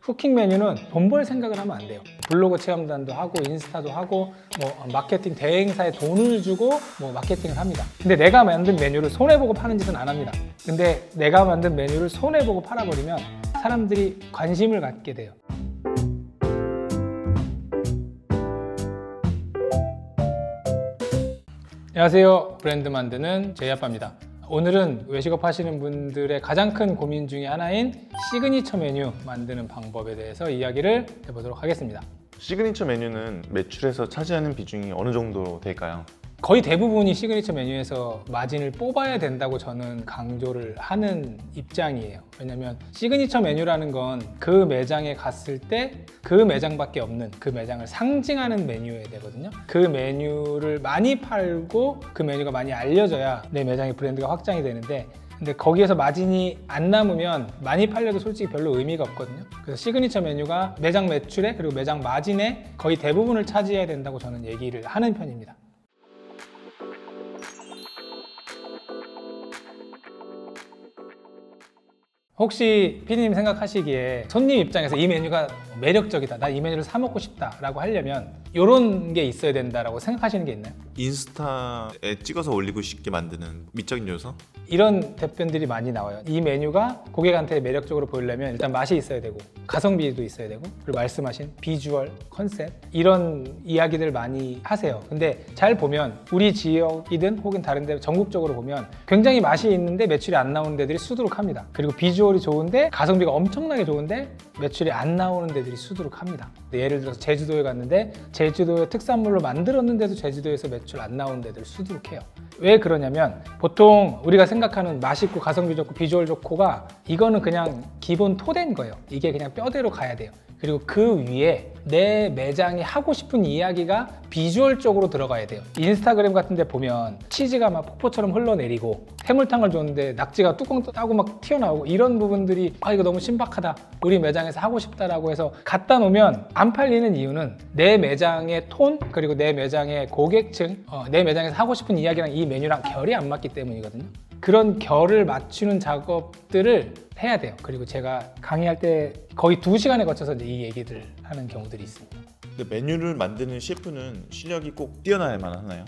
쿠킹 메뉴는 돈 벌 생각을 하면 안 돼요. 블로그 체험단도 하고 인스타도 하고 마케팅 대행사에 돈을 주고 마케팅을 합니다. 근데 내가 만든 메뉴를 손해보고 파는 짓은 안 합니다. 근데 내가 만든 메뉴를 손해보고 팔아버리면 사람들이 관심을 갖게 돼요. 안녕하세요. 브랜드 만드는 제이아빠입니다. 오늘은 외식업 하시는 분들의 가장 큰 고민 중에 하나인 시그니처 메뉴 만드는 방법에 대해서 이야기를 해보도록 하겠습니다. 시그니처 메뉴는 매출에서 차지하는 비중이 어느 정도 될까요? 거의 대부분이 시그니처 메뉴에서 마진을 뽑아야 된다고 저는 강조를 하는 입장이에요. 왜냐면 시그니처 메뉴라는 건 그 매장에 갔을 때 그 매장밖에 없는 그 매장을 상징하는 메뉴여야 되거든요. 그 메뉴를 많이 팔고 그 메뉴가 많이 알려져야 내 매장의 브랜드가 확장이 되는데, 근데 거기에서 마진이 안 남으면 많이 팔려도 솔직히 별로 의미가 없거든요. 그래서 시그니처 메뉴가 매장 매출에 그리고 매장 마진의 거의 대부분을 차지해야 된다고 저는 얘기를 하는 편입니다. 혹시 피디님 생각하시기에 손님 입장에서 이 메뉴가 매력적이다, 나 이 메뉴를 사 먹고 싶다 라고 하려면 이런 게 있어야 된다라고 생각하시는 게 있나요? 인스타에 찍어서 올리고 싶게 만드는 미적인 요소? 이런 답변들이 많이 나와요. 이 메뉴가 고객한테 매력적으로 보이려면 일단 맛이 있어야 되고 가성비도 있어야 되고, 그리고 말씀하신 비주얼, 컨셉 이런 이야기들 많이 하세요. 근데 잘 보면 우리 지역이든 혹은 다른 데 전국적으로 보면 굉장히 맛이 있는데 매출이 안 나오는 데들이 수두룩합니다. 그리고 비주얼이 좋은데 가성비가 엄청나게 좋은데 매출이 안 나오는 데들이 수두룩합니다. 예를 들어서 제주도에 갔는데 제주도의 특산물로 만들었는데도 제주도에서 매출 안 나오는 데들 수두룩해요. 왜 그러냐면 보통 우리가 생각하는 맛있고 가성비 좋고 비주얼 좋고가 이거는 그냥 기본 토대인 거예요. 이게 그냥 뼈대로 가야 돼요. 그리고 그 위에 내 매장이 하고 싶은 이야기가 비주얼 쪽으로 들어가야 돼요. 인스타그램 같은 데 보면 치즈가 막 폭포처럼 흘러내리고 해물탕을 줬는데 낙지가 뚜껑 따고 막 튀어나오고 이런 부분들이 이거 너무 신박하다, 우리 매장에서 하고 싶다라고 해서 갖다 놓으면 안 팔리는 이유는 내 매장의 톤 그리고 내 매장의 고객층, 내 매장에서 하고 싶은 이야기랑 이 메뉴랑 결이 안 맞기 때문이거든요. 그런 결을 맞추는 작업들을 해야 돼요. 그리고 제가 강의할 때 거의 2시간에 거쳐서 이 얘기들 하는 경우들이 있습니다. 근데 메뉴를 만드는 셰프는 실력이 꼭 뛰어나야만 하나요?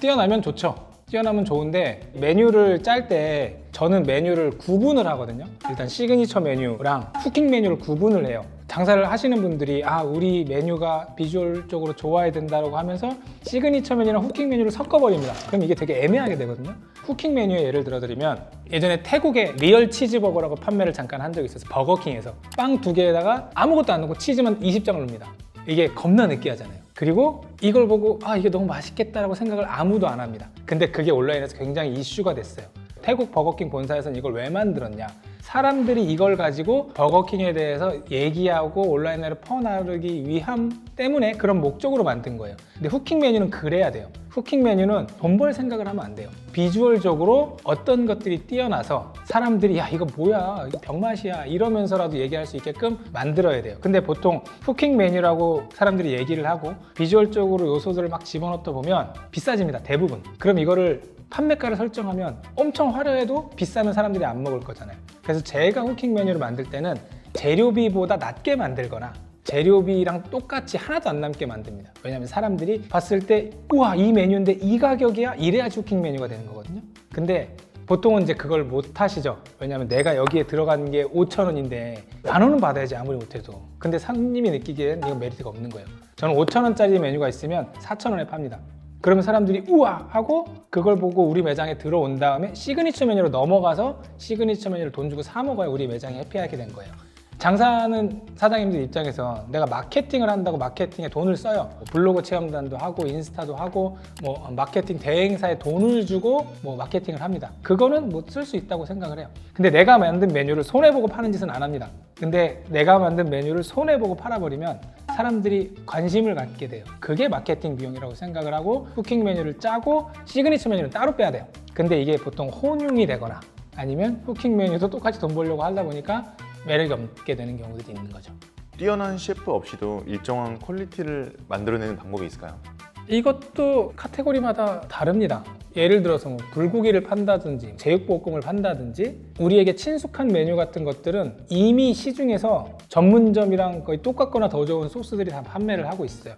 뛰어나면 좋죠. 뛰어나면 좋은데 메뉴를 짤 때 저는 메뉴를 구분을 하거든요. 일단 시그니처 메뉴랑 쿠킹 메뉴를 구분을 해요. 장사를 하시는 분들이 우리 메뉴가 비주얼적으로 좋아야 된다고 하면서 시그니처 메뉴랑 쿠킹 메뉴를 섞어버립니다. 그럼 이게 되게 애매하게 되거든요. 쿠킹 메뉴의 예를 들어드리면 예전에 태국의 리얼 치즈버거라고 판매를 잠깐 한 적이 있어서 버거킹에서 빵 2개에다가 아무것도 안 넣고 치즈만 20장을 넣습니다. 이게 겁나 느끼하잖아요. 그리고 이걸 보고 이게 너무 맛있겠다라고 생각을 아무도 안 합니다. 근데 그게 온라인에서 굉장히 이슈가 됐어요. 태국 버거킹 본사에서는 이걸 왜 만들었냐, 사람들이 이걸 가지고 버거킹에 대해서 얘기하고 온라인으로 퍼나르기 위함 때문에 그런 목적으로 만든 거예요. 근데 쿠킹 메뉴는 그래야 돼요. 쿠킹 메뉴는 돈 벌 생각을 하면 안 돼요. 비주얼적으로 어떤 것들이 뛰어나서 사람들이 이거 뭐야, 이거 병맛이야 이러면서라도 얘기할 수 있게끔 만들어야 돼요. 근데 보통 쿠킹 메뉴라고 사람들이 얘기를 하고 비주얼적으로 요소들을 막 집어넣다 보면 비싸집니다, 대부분. 그럼 이거를 판매가를 설정하면 엄청 화려해도 비싸면 사람들이 안 먹을 거잖아요. 그래서 제가 쿠킹 메뉴를 만들 때는 재료비보다 낮게 만들거나 재료비랑 똑같이 하나도 안 남게 만듭니다. 왜냐하면 사람들이 봤을 때 우와, 이 메뉴인데 이 가격이야? 이래야지 쿠킹 메뉴가 되는 거거든요. 근데 보통은 이제 그걸 못 하시죠. 왜냐하면 내가 여기에 들어간 게 5,000원인데 10,000원은 받아야지 아무리 못해도. 근데 손님이 느끼기엔 이건 메리트가 없는 거예요. 저는 5,000원짜리 메뉴가 있으면 4,000원에 팝니다. 그러면 사람들이 우와 하고 그걸 보고 우리 매장에 들어온 다음에 시그니처 메뉴로 넘어가서 시그니처 메뉴를 돈 주고 사 먹어야 우리 매장이 해피하게 된 거예요. 장사하는 사장님들 입장에서 내가 마케팅을 한다고 마케팅에 돈을 써요. 블로그 체험단도 하고 인스타도 하고 마케팅 대행사에 돈을 주고 마케팅을 합니다. 그거는 쓸 수 있다고 생각을 해요. 근데 내가 만든 메뉴를 손해보고 파는 짓은 안 합니다. 근데 내가 만든 메뉴를 손해보고 팔아버리면 사람들이 관심을 갖게 돼요. 그게 마케팅 비용이라고 생각을 하고 쿠킹 메뉴를 짜고 시그니처 메뉴는 따로 빼야 돼요. 근데 이게 보통 혼용이 되거나 아니면 쿠킹 메뉴도 똑같이 돈 벌려고 하다 보니까 매력이 없게 되는 경우들이 있는 거죠. 뛰어난 셰프 없이도 일정한 퀄리티를 만들어내는 방법이 있을까요? 이것도 카테고리마다 다릅니다. 예를 들어서 뭐 불고기를 판다든지 제육볶음을 판다든지 우리에게 친숙한 메뉴 같은 것들은 이미 시중에서 전문점이랑 거의 똑같거나 더 좋은 소스들이 다 판매를 하고 있어요.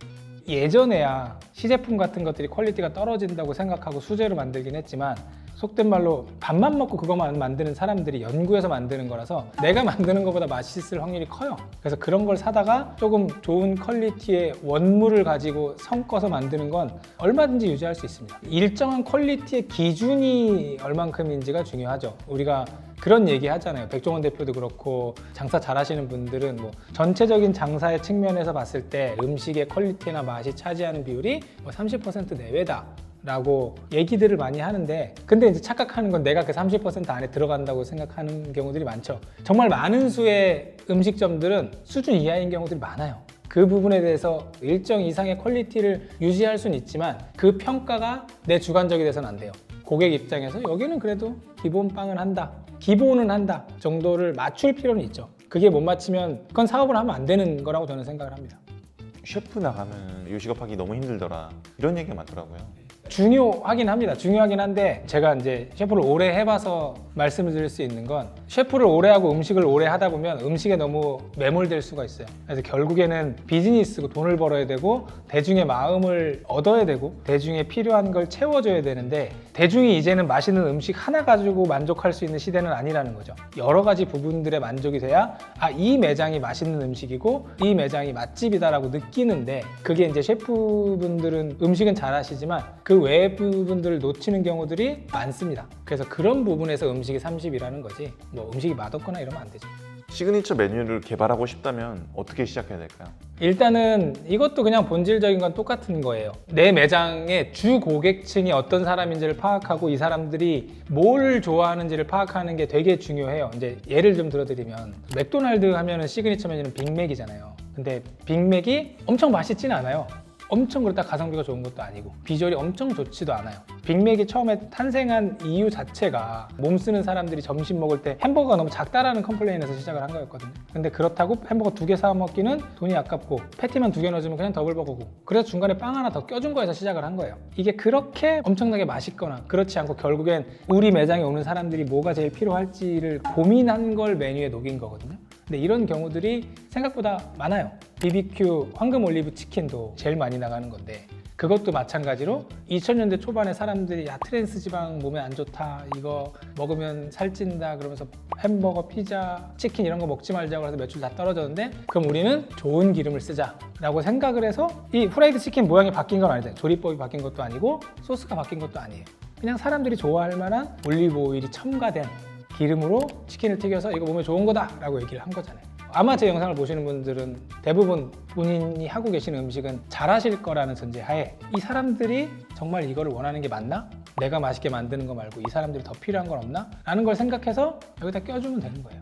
예전에야 시제품 같은 것들이 퀄리티가 떨어진다고 생각하고 수제로 만들긴 했지만 속된 말로 밥만 먹고 그것만 만드는 사람들이 연구해서 만드는 거라서 내가 만드는 것보다 맛있을 확률이 커요. 그래서 그런 걸 사다가 조금 좋은 퀄리티의 원물을 가지고 섞어서 만드는 건 얼마든지 유지할 수 있습니다. 일정한 퀄리티의 기준이 얼만큼인지가 중요하죠. 우리가 그런 얘기 하잖아요. 백종원 대표도 그렇고 장사 잘하시는 분들은 뭐 전체적인 장사의 측면에서 봤을 때 음식의 퀄리티나 맛이 차지하는 비율이 뭐 30% 내외다 라고 얘기들을 많이 하는데, 근데 이제 착각하는 건 내가 그 30% 안에 들어간다고 생각하는 경우들이 많죠. 정말 많은 수의 음식점들은 수준 이하인 경우들이 많아요. 그 부분에 대해서 일정 이상의 퀄리티를 유지할 수는 있지만 그 평가가 내 주관적이 돼서는 안 돼요. 고객 입장에서 여기는 그래도 기본 빵은 한다, 기본은 한다 정도를 맞출 필요는 있죠. 그게 못 맞추면 그건 사업을 하면 안 되는 거라고 저는 생각을 합니다. 셰프 나가면 요식업하기 너무 힘들더라 이런 얘기가 많더라고요. 중요하긴 합니다. 중요하긴 한데 제가 이제 셰프를 오래 해봐서 말씀을 드릴 수 있는 건 셰프를 오래 하고 음식을 오래 하다 보면 음식에 너무 매몰될 수가 있어요. 그래서 결국에는 비즈니스고 돈을 벌어야 되고 대중의 마음을 얻어야 되고 대중에 필요한 걸 채워줘야 되는데 대중이 이제는 맛있는 음식 하나 가지고 만족할 수 있는 시대는 아니라는 거죠. 여러 가지 부분들의 만족이 돼야 이 매장이 맛있는 음식이고 이 매장이 맛집이다라고 느끼는데 그게 이제 셰프분들은 음식은 잘하시지만 그 외 부분들을 놓치는 경우들이 많습니다. 그래서 그런 부분에서 음식이 30이라는 거지 뭐 음식이 맛없거나 이러면 안 되죠. 시그니처 메뉴를 개발하고 싶다면 어떻게 시작해야 될까요? 일단은 이것도 그냥 본질적인 건 똑같은 거예요. 내 매장의 주 고객층이 어떤 사람인지를 파악하고 이 사람들이 뭘 좋아하는지를 파악하는 게 되게 중요해요. 이제 예를 좀 들어드리면 맥도날드 하면은 시그니처 메뉴는 빅맥이잖아요. 근데 빅맥이 엄청 맛있지는 않아요. 엄청 그렇다 가성비가 좋은 것도 아니고 비주얼이 엄청 좋지도 않아요. 빅맥이 처음에 탄생한 이유 자체가 몸 쓰는 사람들이 점심 먹을 때 햄버거가 너무 작다라는 컴플레인에서 시작을 한 거였거든요. 근데 그렇다고 햄버거 2개 사 먹기는 돈이 아깝고 패티만 2개 넣어주면 그냥 더블버거고 그래서 중간에 빵 하나 더 껴준 거에서 시작을 한 거예요. 이게 그렇게 엄청나게 맛있거나 그렇지 않고 결국엔 우리 매장에 오는 사람들이 뭐가 제일 필요할지를 고민한 걸 메뉴에 녹인 거거든요. 근데 이런 경우들이 생각보다 많아요. BBQ 황금 올리브 치킨도 제일 많이 나가는 건데 그것도 마찬가지로 2000년대 초반에 사람들이 트랜스 지방 몸에 안 좋다 이거 먹으면 살찐다 그러면서 햄버거, 피자, 치킨 이런 거 먹지 말자고 해서 매출 다 떨어졌는데 그럼 우리는 좋은 기름을 쓰자 라고 생각을 해서 이 프라이드 치킨 모양이 바뀐 건 아니잖아요. 조리법이 바뀐 것도 아니고 소스가 바뀐 것도 아니에요. 그냥 사람들이 좋아할 만한 올리브 오일이 첨가된 기름으로 치킨을 튀겨서 이거 몸에 좋은 거다 라고 얘기를 한 거잖아요. 아마 제 영상을 보시는 분들은 대부분 본인이 하고 계시는 음식은 잘하실 거라는 전제 하에 이 사람들이 정말 이거를 원하는 게 맞나? 내가 맛있게 만드는 거 말고 이 사람들이 더 필요한 건 없나? 라는 걸 생각해서 여기다 껴주면 되는 거예요.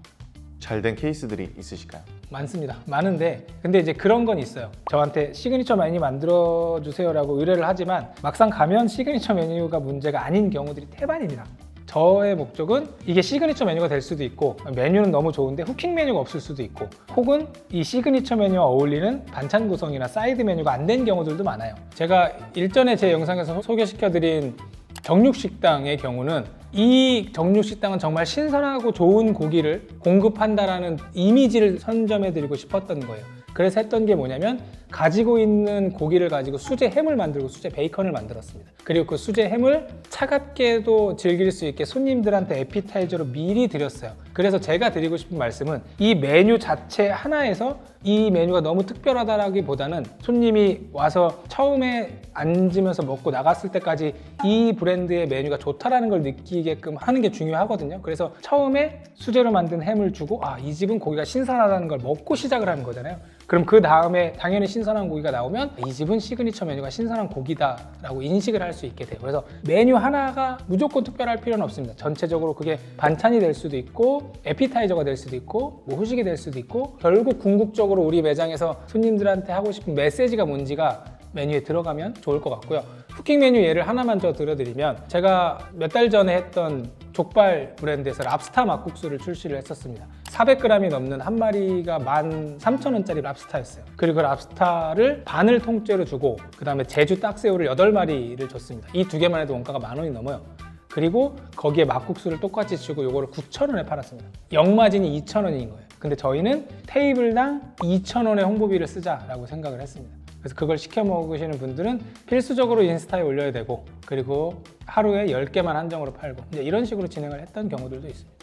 잘된 케이스들이 있으실까요? 많습니다. 많은데 근데 이제 그런 건 있어요. 저한테 시그니처 메뉴 만들어 주세요라고 의뢰를 하지만 막상 가면 시그니처 메뉴가 문제가 아닌 경우들이 태반입니다. 저의 목적은 이게 시그니처 메뉴가 될 수도 있고 메뉴는 너무 좋은데 후킹 메뉴가 없을 수도 있고 혹은 이 시그니처 메뉴와 어울리는 반찬 구성이나 사이드 메뉴가 안 된 경우들도 많아요. 제가 일전에 제 영상에서 소개시켜드린 정육식당의 경우는 이 정육식당은 정말 신선하고 좋은 고기를 공급한다라는 이미지를 선점해드리고 싶었던 거예요. 그래서 했던 게 뭐냐면 가지고 있는 고기를 가지고 수제 햄을 만들고 수제 베이컨을 만들었습니다. 그리고 그 수제 햄을 차갑게도 즐길 수 있게 손님들한테 에피타이저로 미리 드렸어요. 그래서 제가 드리고 싶은 말씀은 이 메뉴 자체 하나에서 이 메뉴가 너무 특별하다라기보다는 손님이 와서 처음에 앉으면서 먹고 나갔을 때까지 이 브랜드의 메뉴가 좋다라는 걸 느끼게끔 하는 게 중요하거든요. 그래서 처음에 수제로 만든 햄을 주고 이 집은 고기가 신선하다는 걸 먹고 시작을 하는 거잖아요. 그럼 그 다음에 당연히 신선한 고기가 나오면 이 집은 시그니처 메뉴가 신선한 고기다 라고 인식을 할 수 있게 돼요. 그래서 메뉴 하나가 무조건 특별할 필요는 없습니다. 전체적으로 그게 반찬이 될 수도 있고 에피타이저가 될 수도 있고 뭐 후식이 될 수도 있고 결국 궁극적으로 우리 매장에서 손님들한테 하고 싶은 메시지가 뭔지가 메뉴에 들어가면 좋을 것 같고요. 후킹 메뉴 예를 하나만 더 들어드리면 제가 몇 달 전에 했던 족발 브랜드에서 랍스타 막국수를 출시를 했었습니다. 400g이 넘는 한 마리가 13,000원짜리 랍스타였어요. 그리고 그 랍스타를 반을 통째로 주고 그 다음에 제주 딱새우를 8마리를 줬습니다. 이 두 개만 해도 원가가 10,000원이 넘어요. 그리고 거기에 막국수를 똑같이 주고 요거를 9,000원에 팔았습니다. 영마진이 2,000원인 거예요. 근데 저희는 테이블당 2,000원의 홍보비를 쓰자라고 생각을 했습니다. 그래서 그걸 시켜 먹으시는 분들은 필수적으로 인스타에 올려야 되고, 그리고 하루에 10개만 한정으로 팔고, 이제 이런 식으로 진행을 했던 경우들도 있습니다.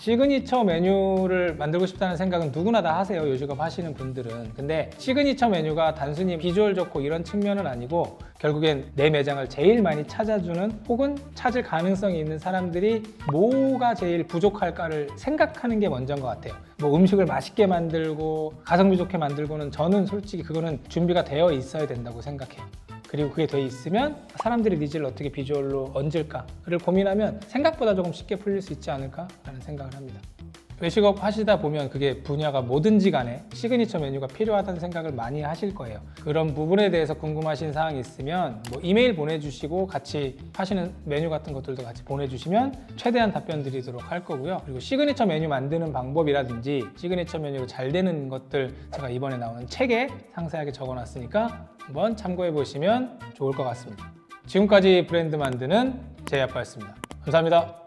시그니처 메뉴를 만들고 싶다는 생각은 누구나 다 하세요, 요식업 하시는 분들은. 근데 시그니처 메뉴가 단순히 비주얼 좋고 이런 측면은 아니고, 결국엔 내 매장을 제일 많이 찾아주는 혹은 찾을 가능성이 있는 사람들이 뭐가 제일 부족할까를 생각하는 게 먼저인 것 같아요. 뭐 음식을 맛있게 만들고 가성비 좋게 만들고는 저는 솔직히 그거는 준비가 되어 있어야 된다고 생각해요. 그리고 그게 돼 있으면 사람들이 니즈를 어떻게 비주얼로 얹을까를 고민하면 생각보다 조금 쉽게 풀릴 수 있지 않을까라는 생각을 합니다. 외식업 하시다 보면 그게 분야가 뭐든지 간에 시그니처 메뉴가 필요하다는 생각을 많이 하실 거예요. 그런 부분에 대해서 궁금하신 사항이 있으면 뭐 이메일 보내주시고 같이 하시는 메뉴 같은 것들도 같이 보내주시면 최대한 답변 드리도록 할 거고요. 그리고 시그니처 메뉴 만드는 방법이라든지 시그니처 메뉴로 잘 되는 것들 제가 이번에 나오는 책에 상세하게 적어놨으니까 한번 참고해 보시면 좋을 것 같습니다. 지금까지 브랜드 만드는 제이아빠였습니다. 감사합니다.